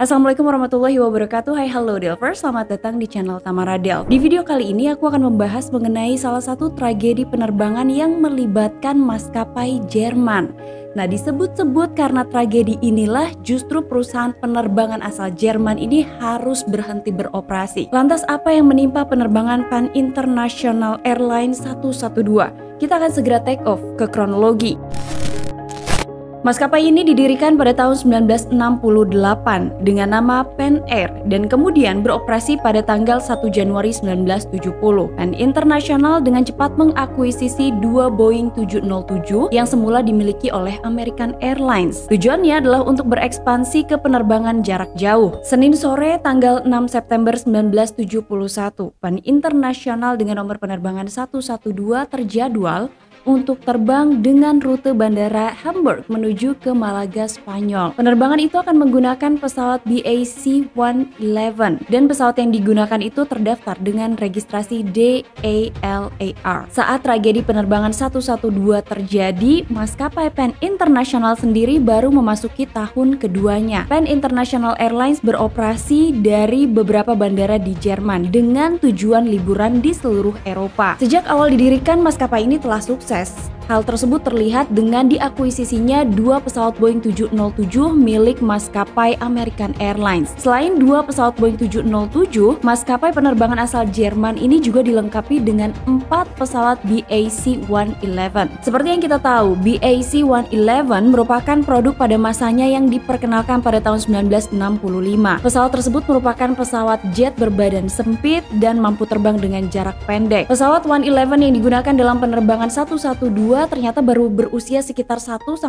Assalamualaikum warahmatullahi wabarakatuh. Hai halo Delvers, selamat datang di channel Tamara Del. Di video kali ini aku akan membahas mengenai salah satu tragedi penerbangan yang melibatkan maskapai Jerman. Nah, disebut-sebut karena tragedi inilah justru perusahaan penerbangan asal Jerman ini harus berhenti beroperasi. Lantas apa yang menimpa penerbangan Pan International Airlines 112? Kita akan segera take off ke kronologi. Maskapai ini didirikan pada tahun 1968 dengan nama Pan Air dan kemudian beroperasi pada tanggal 1 Januari 1970. Pan International dengan cepat mengakuisisi dua Boeing 707 yang semula dimiliki oleh American Airlines. Tujuannya adalah untuk berekspansi ke penerbangan jarak jauh. Senin sore tanggal 6 September 1971, Pan International dengan nomor penerbangan 112 terjadwal untuk terbang dengan rute bandara Hamburg menuju ke Malaga, Spanyol. Penerbangan itu akan menggunakan pesawat BAC-111 dan pesawat yang digunakan itu terdaftar dengan registrasi DALAR. Saat tragedi penerbangan 112 terjadi, maskapai Pan International sendiri baru memasuki tahun keduanya. Pan International Airlines beroperasi dari beberapa bandara di Jerman dengan tujuan liburan di seluruh Eropa. Sejak awal didirikan, maskapai ini telah sukses. Hal tersebut terlihat dengan diakuisisinya dua pesawat Boeing 707 milik maskapai American Airlines. Selain dua pesawat Boeing 707, maskapai penerbangan asal Jerman ini juga dilengkapi dengan 4 pesawat BAC-111. Seperti yang kita tahu, BAC-111 merupakan produk pada masanya yang diperkenalkan pada tahun 1965. Pesawat tersebut merupakan pesawat jet berbadan sempit dan mampu terbang dengan jarak pendek. Pesawat 111 yang digunakan dalam penerbangan 112 ternyata baru berusia sekitar 1-1,5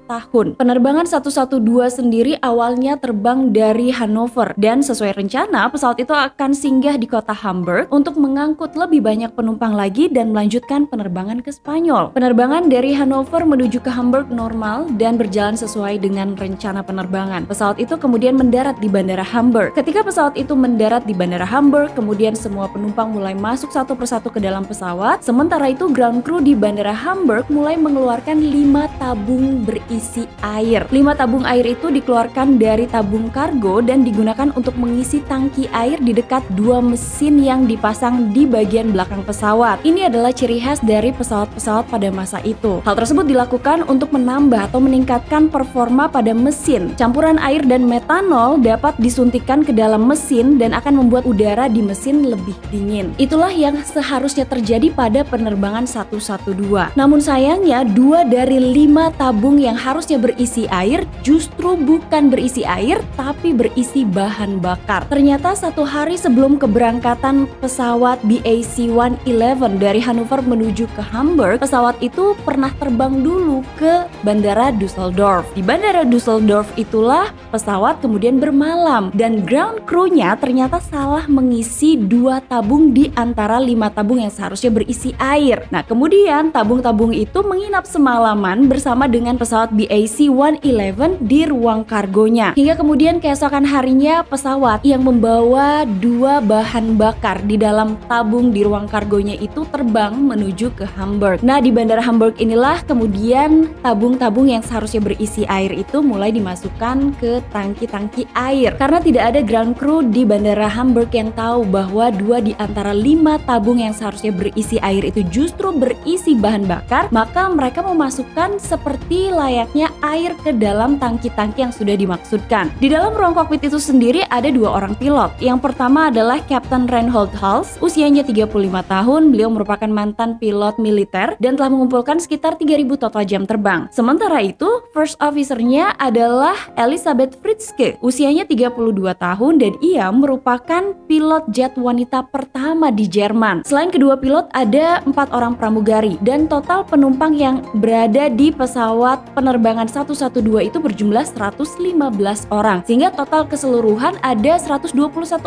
tahun. Penerbangan 112 sendiri awalnya terbang dari Hanover dan sesuai rencana pesawat itu akan singgah di kota Hamburg untuk mengangkut lebih banyak penumpang lagi dan melanjutkan penerbangan ke Spanyol. Penerbangan dari Hanover menuju ke Hamburg normal dan berjalan sesuai dengan rencana penerbangan. Pesawat itu kemudian mendarat di bandara Hamburg. Ketika pesawat itu mendarat di bandara Hamburg, kemudian semua penumpang mulai masuk satu persatu ke dalam pesawat. Sementara itu ground crew di bandara Hamburg mulai mengeluarkan 5 tabung berisi air. 5 tabung air itu dikeluarkan dari tabung kargo dan digunakan untuk mengisi tangki air di dekat 2 mesin yang dipasang di bagian belakang pesawat. Ini adalah ciri khas dari pesawat-pesawat pada masa itu. Hal tersebut dilakukan untuk menambah atau meningkatkan performa pada mesin. Campuran air dan metanol dapat disuntikkan ke dalam mesin dan akan membuat udara di mesin lebih dingin. Itulah yang seharusnya terjadi pada penerbangan 112. Namun sayangnya 2 dari 5 tabung yang harusnya berisi air justru bukan berisi air tapi berisi bahan bakar. Ternyata 1 hari sebelum keberangkatan pesawat BAC-111 dari Hanover menuju ke Hamburg, pesawat itu pernah terbang dulu ke bandara Düsseldorf. Di bandara Düsseldorf itulah pesawat kemudian bermalam dan ground crew-nya ternyata salah mengisi 2 tabung di antara 5 tabung yang seharusnya berisi air. Nah, kemudian tabung-tabung itu menginap semalaman bersama dengan pesawat BAC-111 di ruang kargonya. Hingga kemudian keesokan harinya pesawat yang membawa 2 bahan bakar di dalam tabung di ruang kargonya itu terbang menuju ke Hamburg. Nah, di bandara Hamburg inilah kemudian tabung-tabung yang seharusnya berisi air itu mulai dimasukkan ke tangki-tangki air. Karena tidak ada ground crew di bandara Hamburg yang tahu bahwa 2 di antara 5 tabung yang seharusnya berisi air itu justru berisi bahan bakar, maka mereka memasukkan seperti layaknya air ke dalam tangki-tangki yang sudah dimaksudkan. Di dalam ruang kokpit itu sendiri ada 2 orang pilot. Yang pertama adalah Kapten Reinhold Hals, usianya 35 tahun. Beliau merupakan mantan pilot militer dan telah mengumpulkan sekitar 3.000 total jam terbang. Sementara itu, first officer-nya adalah Elisabeth Fritzke, usianya 32 tahun dan ia merupakan pilot jet wanita pertama di Jerman. Selain kedua pilot, ada 4 orang pramugari dan total penumpang yang berada di pesawat penerbangan 112 itu berjumlah 115 orang, sehingga total keseluruhan ada 121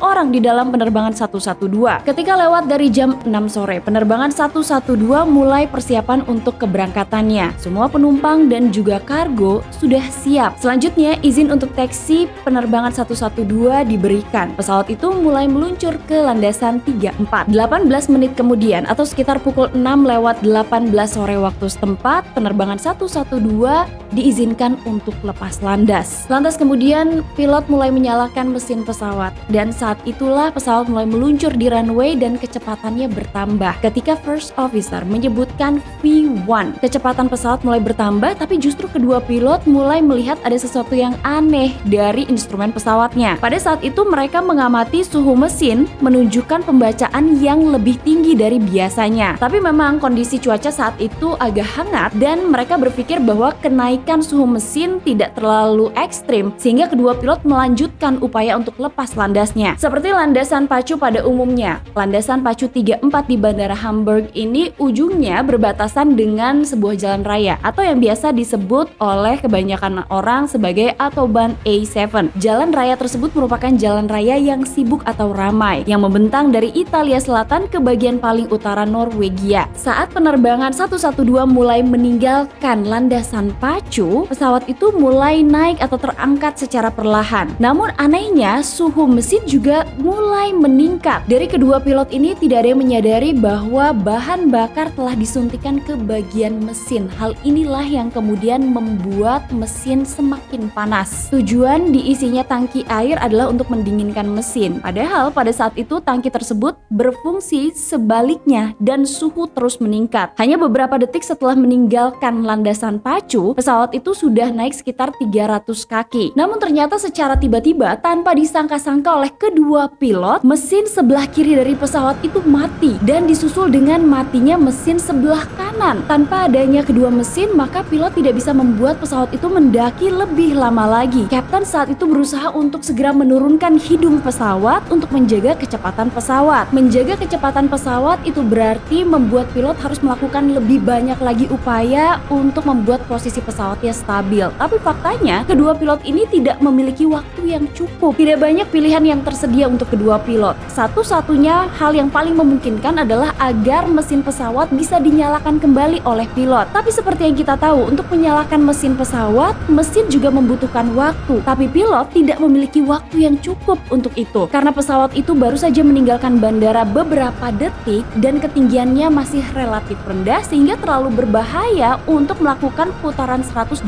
orang di dalam penerbangan 112. Ketika lewat dari jam 6 sore, penerbangan 112 mulai persiapan untuk keberangkatannya. Semua penumpang dan juga kargo sudah siap. Selanjutnya, izin untuk taksi penerbangan 112 diberikan. Pesawat itu mulai meluncur ke landasan 34. 18 menit kemudian atau sekitar pukul 6 lewat 8 18 sore waktu setempat, penerbangan 112 diizinkan untuk lepas landas. Lantas kemudian pilot mulai menyalakan mesin pesawat dan saat itulah pesawat mulai meluncur di runway dan kecepatannya bertambah. Ketika first officer menyebutkan V1, kecepatan pesawat mulai bertambah, tapi justru kedua pilot mulai melihat ada sesuatu yang aneh dari instrumen pesawatnya. Pada saat itu mereka mengamati suhu mesin menunjukkan pembacaan yang lebih tinggi dari biasanya. Tapi memang kondisi cuaca saat itu agak hangat dan mereka berpikir bahwa kenaikan suhu mesin tidak terlalu ekstrim sehingga kedua pilot melanjutkan upaya untuk lepas landasnya. Seperti landasan pacu pada umumnya, landasan pacu 34 di Bandara Hamburg ini ujungnya berbatasan dengan sebuah jalan raya atau yang biasa disebut oleh kebanyakan orang sebagai Autobahn A7. Jalan raya tersebut merupakan jalan raya yang sibuk atau ramai yang membentang dari Italia Selatan ke bagian paling utara Norwegia. Saat penerbangan 112 mulai meninggalkan landasan pacu, pesawat itu mulai naik atau terangkat secara perlahan. Namun anehnya suhu mesin juga mulai meningkat. Dari kedua pilot ini tidak ada yang menyadari bahwa bahan bakar telah disuntikan ke bagian mesin. Hal inilah yang kemudian membuat mesin semakin panas. Tujuan diisinya tangki air adalah untuk mendinginkan mesin. Padahal pada saat itu tangki tersebut berfungsi sebaliknya dan suhu terus meningkat. Hanya beberapa detik setelah meninggalkan landasan pacu, pesawat itu sudah naik sekitar 300 kaki. Namun ternyata secara tiba-tiba tanpa disangka-sangka oleh kedua pilot, mesin sebelah kiri dari pesawat itu mati dan disusul dengan matinya mesin sebelah kanan. Tanpa adanya kedua mesin, maka pilot tidak bisa membuat pesawat itu mendaki lebih lama lagi. Kapten saat itu berusaha untuk segera menurunkan hidung pesawat untuk menjaga kecepatan pesawat. Menjaga kecepatan pesawat itu berarti membuat pilot harus melakukan lebih banyak lagi upaya untuk membuat posisi pesawatnya stabil. Tapi faktanya, kedua pilot ini tidak memiliki waktu yang cukup. Tidak banyak pilihan yang tersedia untuk kedua pilot. Satu-satunya hal yang paling memungkinkan adalah agar mesin pesawat bisa dinyalakan kembali oleh pilot. Tapi seperti yang kita tahu, untuk menyalakan mesin pesawat, mesin juga membutuhkan waktu. Tapi pilot tidak memiliki waktu yang cukup untuk itu. Karena pesawat itu baru saja meninggalkan bandara beberapa detik dan ketinggiannya masih relatif rendah sehingga terlalu berbahaya untuk melakukan putaran 180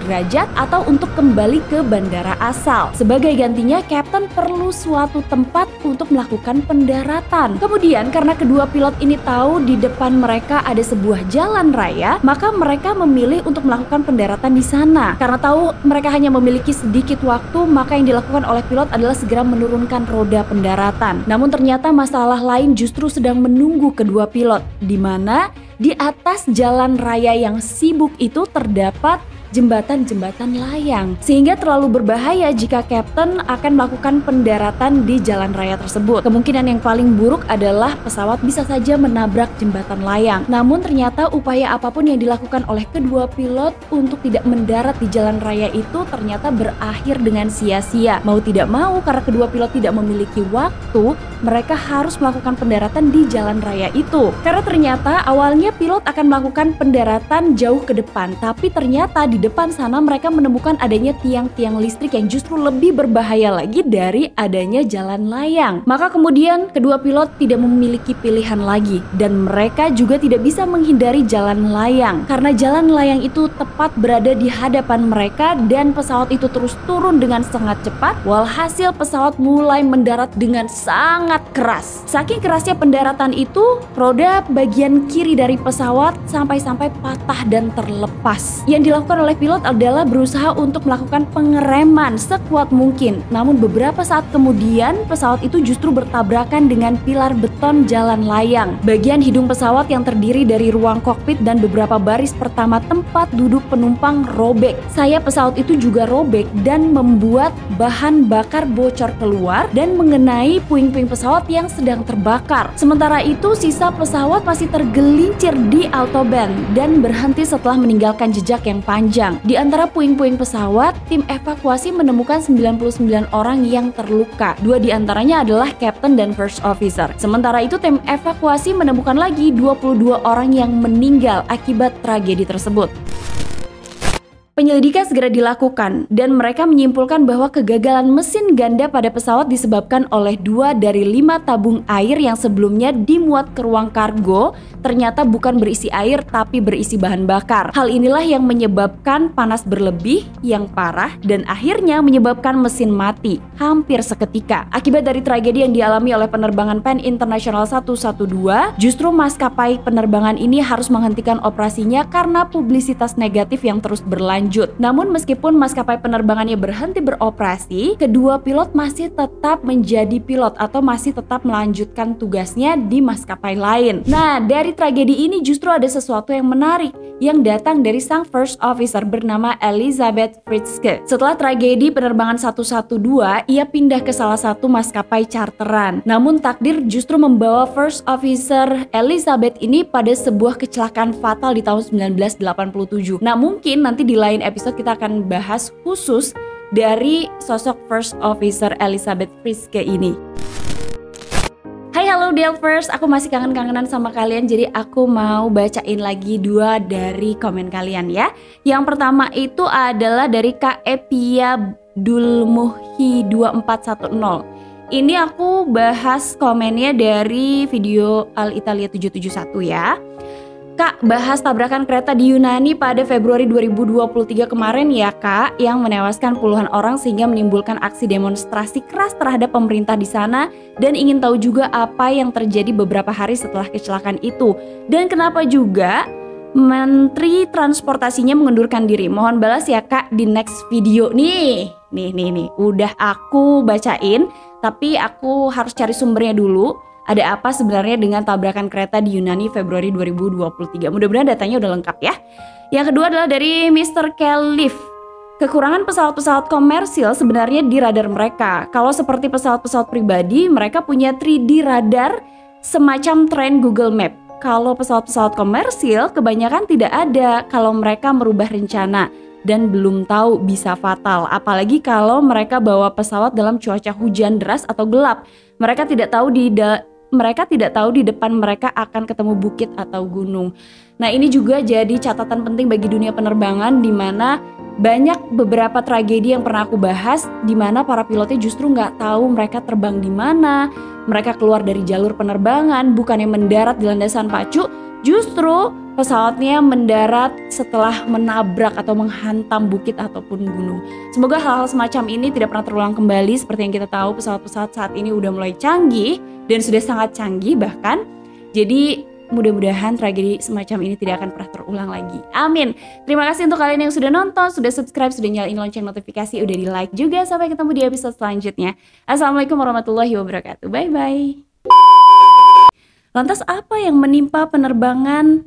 derajat atau untuk kembali ke bandara asal. Sebagai gantinya, kapten perlu suatu tempat untuk melakukan pendaratan. Kemudian karena kedua pilot ini tahu di depan mereka ada sebuah jalan raya, maka mereka memilih untuk melakukan pendaratan di sana. Karena tahu mereka hanya memiliki sedikit waktu, maka yang dilakukan oleh pilot adalah segera menurunkan roda pendaratan. Namun ternyata masalah lain justru sedang menunggu kedua pilot, di mana di atas jalan raya yang sibuk itu terdapat jembatan-jembatan layang, sehingga terlalu berbahaya jika kapten akan melakukan pendaratan di jalan raya tersebut. Kemungkinan yang paling buruk adalah pesawat bisa saja menabrak jembatan layang. Namun ternyata upaya apapun yang dilakukan oleh kedua pilot untuk tidak mendarat di jalan raya itu ternyata berakhir dengan sia-sia. Mau tidak mau, karena kedua pilot tidak memiliki waktu, mereka harus melakukan pendaratan di jalan raya itu. Karena ternyata awalnya pilot akan melakukan pendaratan jauh ke depan, tapi ternyata di depan sana mereka menemukan adanya tiang-tiang listrik yang justru lebih berbahaya lagi dari adanya jalan layang. Maka kemudian kedua pilot tidak memiliki pilihan lagi dan mereka juga tidak bisa menghindari jalan layang karena jalan layang itu tepat berada di hadapan mereka dan pesawat itu terus turun dengan sangat cepat. Walhasil pesawat mulai mendarat dengan sangat keras. Saking kerasnya pendaratan itu, roda bagian kiri dari pesawat sampai-sampai patah dan terlepas. Yang dilakukan oleh pilot adalah berusaha untuk melakukan pengereman sekuat mungkin. Namun beberapa saat kemudian pesawat itu justru bertabrakan dengan pilar beton jalan layang. Bagian hidung pesawat yang terdiri dari ruang kokpit dan beberapa baris pertama tempat duduk penumpang robek. Sayap pesawat itu juga robek dan membuat bahan bakar bocor keluar dan mengenai puing-puing pesawat yang sedang terbakar. Sementara itu sisa pesawat masih tergelincir di autobahn dan berhenti setelah meninggalkan jejak yang panjang. Di antara puing-puing pesawat, tim evakuasi menemukan 99 orang yang terluka. 2 di antaranya adalah kapten dan first officer. Sementara itu tim evakuasi menemukan lagi 22 orang yang meninggal akibat tragedi tersebut. Penyelidikan segera dilakukan dan mereka menyimpulkan bahwa kegagalan mesin ganda pada pesawat disebabkan oleh 2 dari 5 tabung air yang sebelumnya dimuat ke ruang kargo ternyata bukan berisi air tapi berisi bahan bakar. Hal inilah yang menyebabkan panas berlebih yang parah dan akhirnya menyebabkan mesin mati hampir seketika. Akibat dari tragedi yang dialami oleh penerbangan PAN International 112, justru maskapai penerbangan ini harus menghentikan operasinya karena publisitas negatif yang terus berlanjut. Namun meskipun maskapai penerbangannya berhenti beroperasi, kedua pilot masih tetap menjadi pilot atau masih tetap melanjutkan tugasnya di maskapai lain. Nah, dari tragedi ini justru ada sesuatu yang menarik yang datang dari sang first officer bernama Elizabeth Fritzke. Setelah tragedi penerbangan 112, ia pindah ke salah satu maskapai charteran. Namun takdir justru membawa first officer Elizabeth ini pada sebuah kecelakaan fatal di tahun 1987. Nah, mungkin nanti di lain episode kita akan bahas khusus dari sosok first officer Elizabeth Fritzke ini. Hai halo Delvers, aku masih kangen-kangenan sama kalian, jadi aku mau bacain lagi 2 dari komen kalian ya. Yang pertama itu adalah dari Kak Epia Dulmuhi 2410. Ini aku bahas komennya dari video Al Italia 771 ya. Kak, bahas tabrakan kereta di Yunani pada Februari 2023 kemarin ya Kak, yang menewaskan puluhan orang sehingga menimbulkan aksi demonstrasi keras terhadap pemerintah di sana, dan ingin tahu juga apa yang terjadi beberapa hari setelah kecelakaan itu dan kenapa juga Menteri Transportasinya mengundurkan diri. Mohon balas ya Kak di next video nih. Nih, udah aku bacain, tapi aku harus cari sumbernya dulu. Ada apa sebenarnya dengan tabrakan kereta di Yunani Februari 2023? Mudah-mudahan datanya udah lengkap ya. Yang kedua adalah dari Mr. Calif. Kekurangan pesawat-pesawat komersil sebenarnya di radar mereka. Kalau seperti pesawat-pesawat pribadi, mereka punya 3D radar semacam tren Google Map. Kalau pesawat-pesawat komersil kebanyakan tidak ada kalau mereka merubah rencana dan belum tahu bisa fatal. Apalagi kalau mereka bawa pesawat dalam cuaca hujan deras atau gelap. Mereka tidak tahu di depan mereka akan ketemu bukit atau gunung. Nah, ini juga jadi catatan penting bagi dunia penerbangan, di mana banyak beberapa tragedi yang pernah aku bahas, di mana para pilotnya justru nggak tahu mereka terbang di mana, mereka keluar dari jalur penerbangan, bukannya mendarat di landasan pacu, justru pesawatnya mendarat setelah menabrak atau menghantam bukit ataupun gunung. Semoga hal-hal semacam ini tidak pernah terulang kembali. Seperti yang kita tahu, pesawat-pesawat saat ini udah mulai canggih dan sudah sangat canggih bahkan. Jadi mudah-mudahan tragedi semacam ini tidak akan pernah terulang lagi. Amin. Terima kasih untuk kalian yang sudah nonton, sudah subscribe, sudah nyalain lonceng notifikasi, udah di like juga. Sampai ketemu di episode selanjutnya. Assalamualaikum warahmatullahi wabarakatuh. Bye-bye. Lantas apa yang menimpa penerbangan?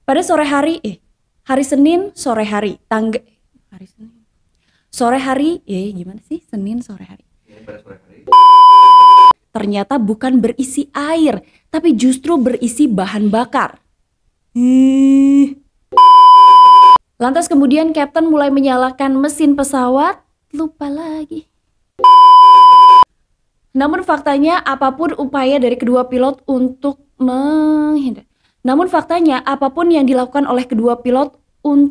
Pada sore hari, hari Senin sore hari, hari Senin sore hari, gimana sih Senin sore hari? Ternyata bukan berisi air, tapi justru berisi bahan bakar. Lantas kemudian Kapten mulai menyalakan mesin pesawat, lupa lagi. Namun faktanya apapun yang dilakukan oleh kedua pilot untuk